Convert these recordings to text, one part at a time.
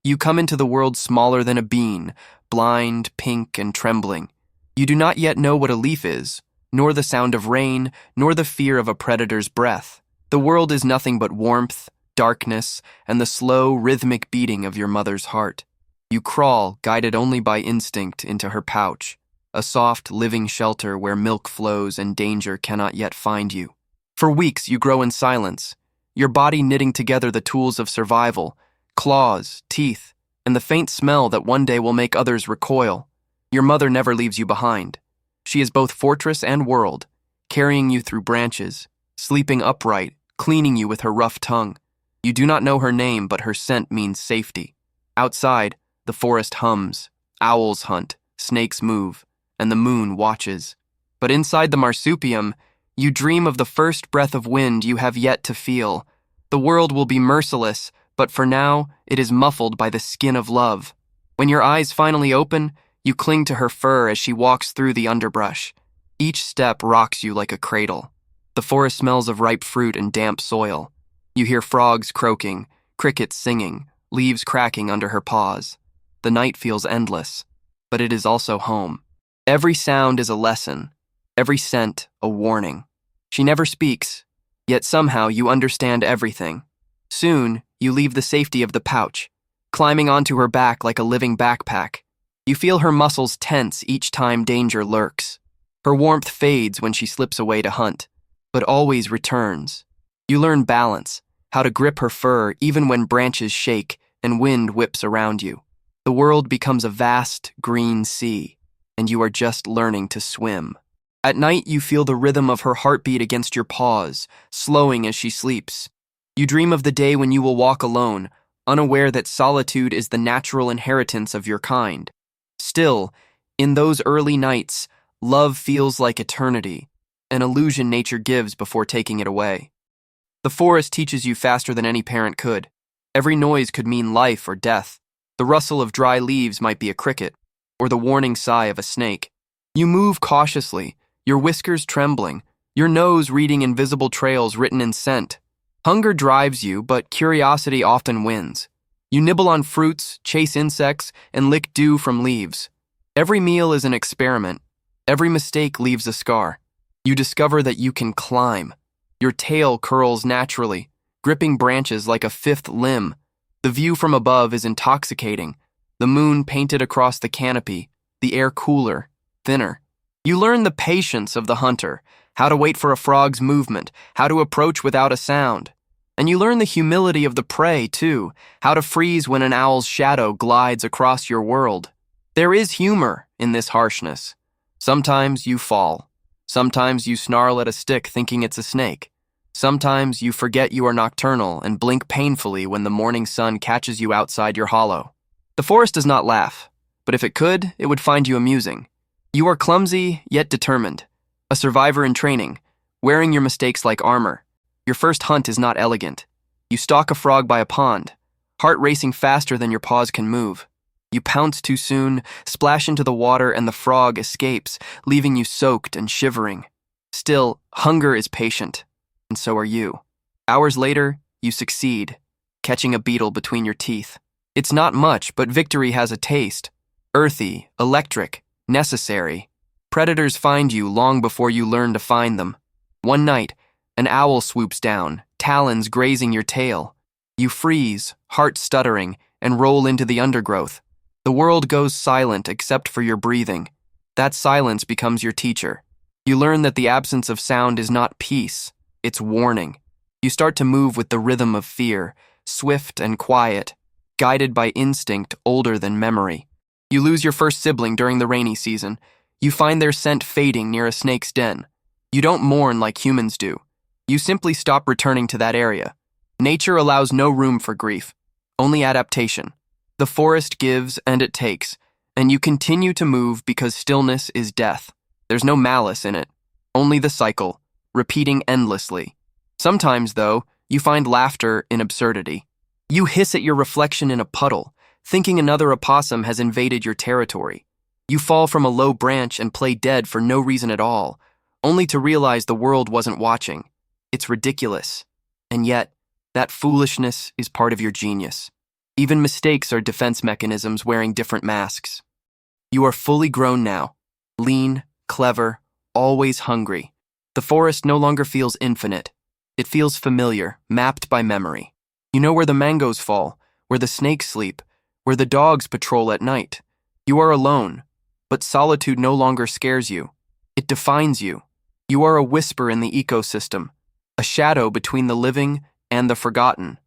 You come into the world smaller than a bean, blind, pink, and trembling. You do not yet know what a leaf is, nor the sound of rain, nor the fear of a predator's breath. The world is nothing but warmth, darkness, and the slow, rhythmic beating of your mother's heart. You crawl, guided only by instinct, into her pouch, a soft, living shelter where milk flows and danger cannot yet find you. For weeks you grow in silence, your body knitting together the tools of survival, claws, teeth, and the faint smell that one day will make others recoil. Your mother never leaves you behind. She is both fortress and world, carrying you through branches, sleeping upright, cleaning you with her rough tongue. You do not know her name, but her scent means safety. Outside, the forest hums, owls hunt, snakes move, and the moon watches. But inside the marsupium, you dream of the first breath of wind you have yet to feel. The world will be merciless, but for now, it is muffled by the skin of love. When your eyes finally open, you cling to her fur as she walks through the underbrush. Each step rocks you like a cradle. The forest smells of ripe fruit and damp soil. You hear frogs croaking, crickets singing, leaves cracking under her paws. The night feels endless, but it is also home. Every sound is a lesson, every scent a warning. She never speaks, yet somehow you understand everything. Soon, you leave the safety of the pouch, climbing onto her back like a living backpack. You feel her muscles tense each time danger lurks. Her warmth fades when she slips away to hunt, but always returns. You learn balance, how to grip her fur even when branches shake and wind whips around you. The world becomes a vast, green sea, and you are just learning to swim. At night, you feel the rhythm of her heartbeat against your paws, slowing as she sleeps. You dream of the day when you will walk alone, unaware that solitude is the natural inheritance of your kind. Still, in those early nights, love feels like eternity, an illusion nature gives before taking it away. The forest teaches you faster than any parent could. Every noise could mean life or death. The rustle of dry leaves might be a cricket, or the warning sigh of a snake. You move cautiously, your whiskers trembling, your nose reading invisible trails written in scent. Hunger drives you, but curiosity often wins. You nibble on fruits, chase insects, and lick dew from leaves. Every meal is an experiment. Every mistake leaves a scar. You discover that you can climb. Your tail curls naturally, gripping branches like a fifth limb. The view from above is intoxicating. The moon painted across the canopy, the air cooler, thinner. You learn the patience of the hunter, how to wait for a frog's movement, how to approach without a sound. And you learn the humility of the prey, too, how to freeze when an owl's shadow glides across your world. There is humor in this harshness. Sometimes you fall. Sometimes you snarl at a stick thinking it's a snake. Sometimes you forget you are nocturnal and blink painfully when the morning sun catches you outside your hollow. The forest does not laugh, but if it could, it would find you amusing. You are clumsy, yet determined. A survivor in training, wearing your mistakes like armor. Your first hunt is not elegant. You stalk a frog by a pond, heart racing faster than your paws can move. You pounce too soon, splash into the water, and the frog escapes, leaving you soaked and shivering. Still, hunger is patient, and so are you. Hours later, you succeed, catching a beetle between your teeth. It's not much, but victory has a taste. Earthy, electric, necessary. Predators find you long before you learn to find them. One night, an owl swoops down, talons grazing your tail. You freeze, heart stuttering, and roll into the undergrowth. The world goes silent except for your breathing. That silence becomes your teacher. You learn that the absence of sound is not peace, it's warning. You start to move with the rhythm of fear, swift and quiet, guided by instinct older than memory. You lose your first sibling during the rainy season. You find their scent fading near a snake's den. You don't mourn like humans do. You simply stop returning to that area. Nature allows no room for grief, only adaptation. The forest gives and it takes, and you continue to move because stillness is death. There's no malice in it, only the cycle, repeating endlessly. Sometimes, though, you find laughter in absurdity. You hiss at your reflection in a puddle, thinking another opossum has invaded your territory. You fall from a low branch and play dead for no reason at all, only to realize the world wasn't watching. It's ridiculous. And yet, that foolishness is part of your genius. Even mistakes are defense mechanisms wearing different masks. You are fully grown now, lean, clever, always hungry. The forest no longer feels infinite. It feels familiar, mapped by memory. You know where the mangoes fall, where the snakes sleep, where the dogs patrol at night. You are alone, but solitude no longer scares you. It defines you. You are a whisper in the ecosystem, a shadow between the living and the forgotten.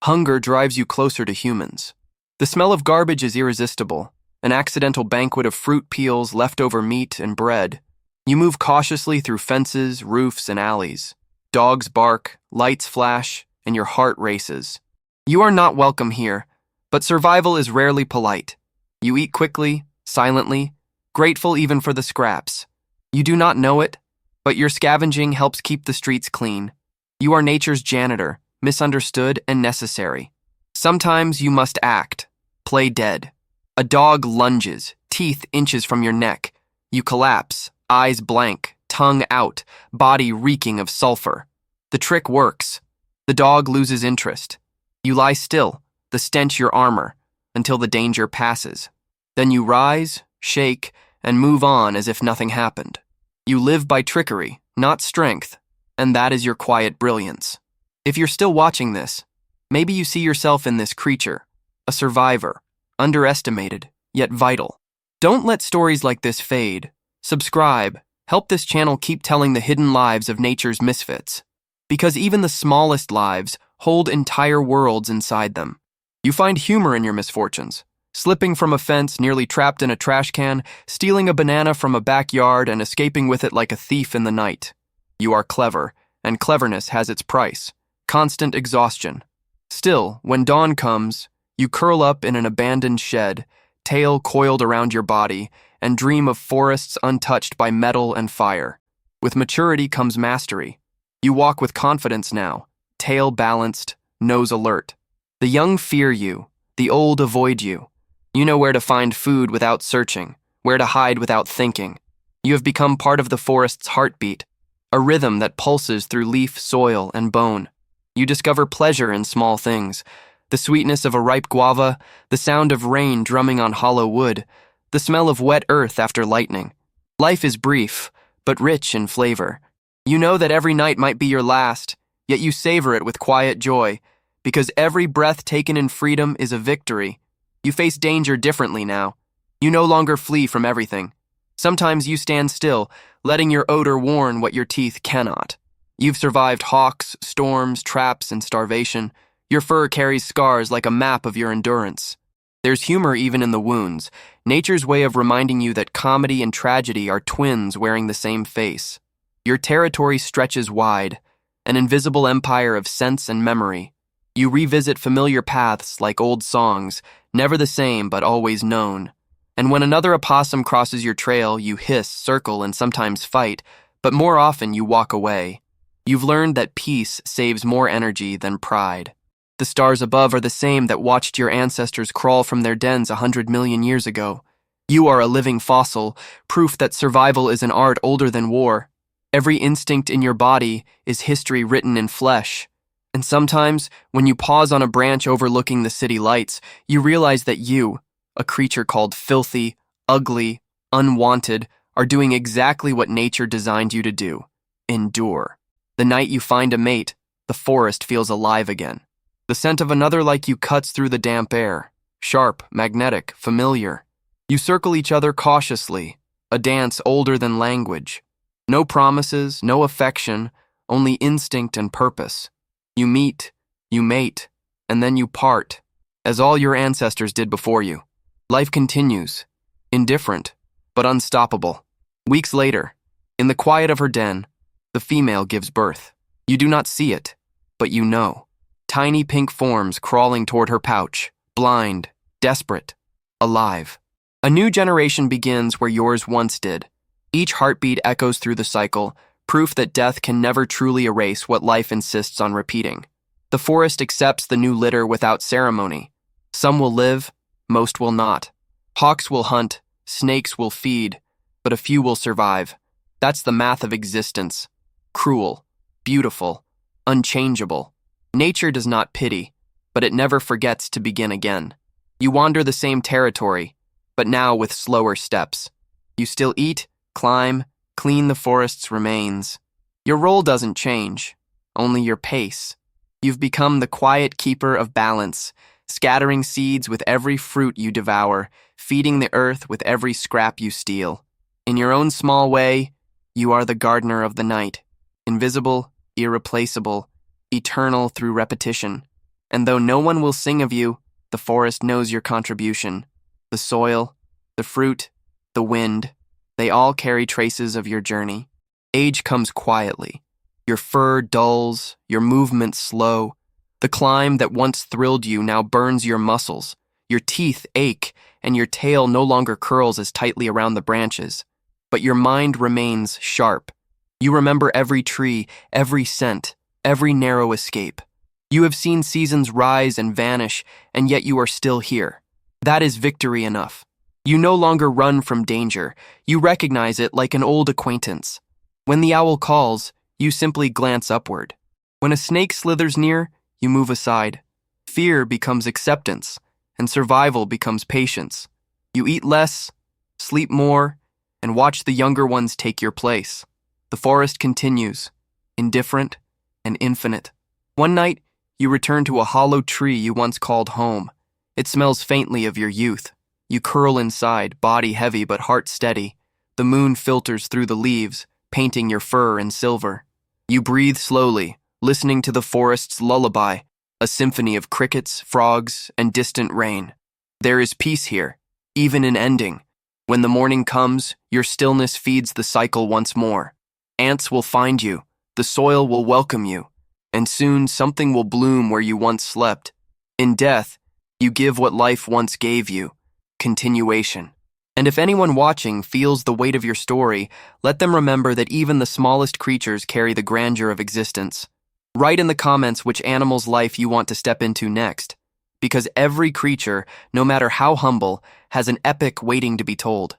Hunger drives you closer to humans. The smell of garbage is irresistible, an accidental banquet of fruit peels, leftover meat, and bread. You move cautiously through fences, roofs, and alleys. Dogs bark, lights flash, and your heart races. You are not welcome here, but survival is rarely polite. You eat quickly, silently, grateful even for the scraps. You do not know it, but your scavenging helps keep the streets clean. You are nature's janitor, misunderstood and necessary. Sometimes you must act, play dead. A dog lunges, teeth inches from your neck. You collapse, eyes blank, tongue out, body reeking of sulfur. The trick works. The dog loses interest. You lie still, the stench your armor, until the danger passes. Then you rise, shake, and move on as if nothing happened. You live by trickery, not strength, and that is your quiet brilliance. If you're still watching this, maybe you see yourself in this creature, a survivor, underestimated, yet vital. Don't let stories like this fade. Subscribe, help this channel keep telling the hidden lives of nature's misfits. Because even the smallest lives hold entire worlds inside them. You find humor in your misfortunes, slipping from a fence, nearly trapped in a trash can, stealing a banana from a backyard and escaping with it like a thief in the night. You are clever, and cleverness has its price. Constant exhaustion. Still, when dawn comes, you curl up in an abandoned shed, tail coiled around your body, and dream of forests untouched by metal and fire. With maturity comes mastery. You walk with confidence now, tail balanced, nose alert. The young fear you, the old avoid you. You know where to find food without searching, where to hide without thinking. You have become part of the forest's heartbeat, a rhythm that pulses through leaf, soil, and bone. You discover pleasure in small things, the sweetness of a ripe guava, the sound of rain drumming on hollow wood, the smell of wet earth after lightning. Life is brief, but rich in flavor. You know that every night might be your last, yet you savor it with quiet joy, because every breath taken in freedom is a victory. You face danger differently now. You no longer flee from everything. Sometimes you stand still, letting your odor warn what your teeth cannot. You've survived hawks, storms, traps, and starvation. Your fur carries scars like a map of your endurance. There's humor even in the wounds, nature's way of reminding you that comedy and tragedy are twins wearing the same face. Your territory stretches wide, an invisible empire of sense and memory. You revisit familiar paths like old songs, never the same but always known. And when another opossum crosses your trail, you hiss, circle, and sometimes fight, but more often you walk away. You've learned that peace saves more energy than pride. The stars above are the same that watched your ancestors crawl from their dens 100 million years ago. You are a living fossil, proof that survival is an art older than war. Every instinct in your body is history written in flesh. And sometimes, when you pause on a branch overlooking the city lights, you realize that you, a creature called filthy, ugly, unwanted, are doing exactly what nature designed you to do: endure. The night you find a mate, the forest feels alive again. The scent of another like you cuts through the damp air, sharp, magnetic, familiar. You circle each other cautiously, a dance older than language. No promises, no affection, only instinct and purpose. You meet, you mate, and then you part, as all your ancestors did before you. Life continues, indifferent, but unstoppable. Weeks later, in the quiet of her den, the female gives birth. You do not see it, but you know. Tiny pink forms crawling toward her pouch, blind, desperate, alive. A new generation begins where yours once did. Each heartbeat echoes through the cycle, proof that death can never truly erase what life insists on repeating. The forest accepts the new litter without ceremony. Some will live, most will not. Hawks will hunt, snakes will feed, but a few will survive. That's the math of existence. Cruel, beautiful, unchangeable. Nature does not pity. but it never forgets to begin again. You wander the same territory, but now with slower steps. You still eat, climb, clean the forest's remains. Your role doesn't change, only your pace. You've become the quiet keeper of balance, scattering seeds with every fruit you devour, feeding the earth with every scrap you steal. In your own small way, you are the gardener of the night, invisible, irreplaceable, eternal through repetition. And though no one will sing of you, the forest knows your contribution. The soil, the fruit, the wind, they all carry traces of your journey. Age comes quietly. Your fur dulls, your movements slow. The climb that once thrilled you now burns your muscles. Your teeth ache, and your tail no longer curls as tightly around the branches. But your mind remains sharp. You remember every tree, every scent, every narrow escape. You have seen seasons rise and vanish, and yet you are still here. That is victory enough. You no longer run from danger. You recognize it like an old acquaintance. When the owl calls, you simply glance upward. When a snake slithers near, you move aside. Fear becomes acceptance, and survival becomes patience. You eat less, sleep more, and watch the younger ones take your place. The forest continues, indifferent and infinite. One night, you return to a hollow tree you once called home. It smells faintly of your youth. You curl inside, body heavy but heart steady. The moon filters through the leaves, painting your fur in silver. You breathe slowly, listening to the forest's lullaby, a symphony of crickets, frogs, and distant rain. There is peace here, even in ending. When the morning comes, your stillness feeds the cycle once more. Ants will find you, the soil will welcome you, and soon something will bloom where you once slept. In death, you give what life once gave you, continuation. And if anyone watching feels the weight of your story, let them remember that even the smallest creatures carry the grandeur of existence. Write in the comments which animal's life you want to step into next, because every creature, no matter how humble, has an epic waiting to be told.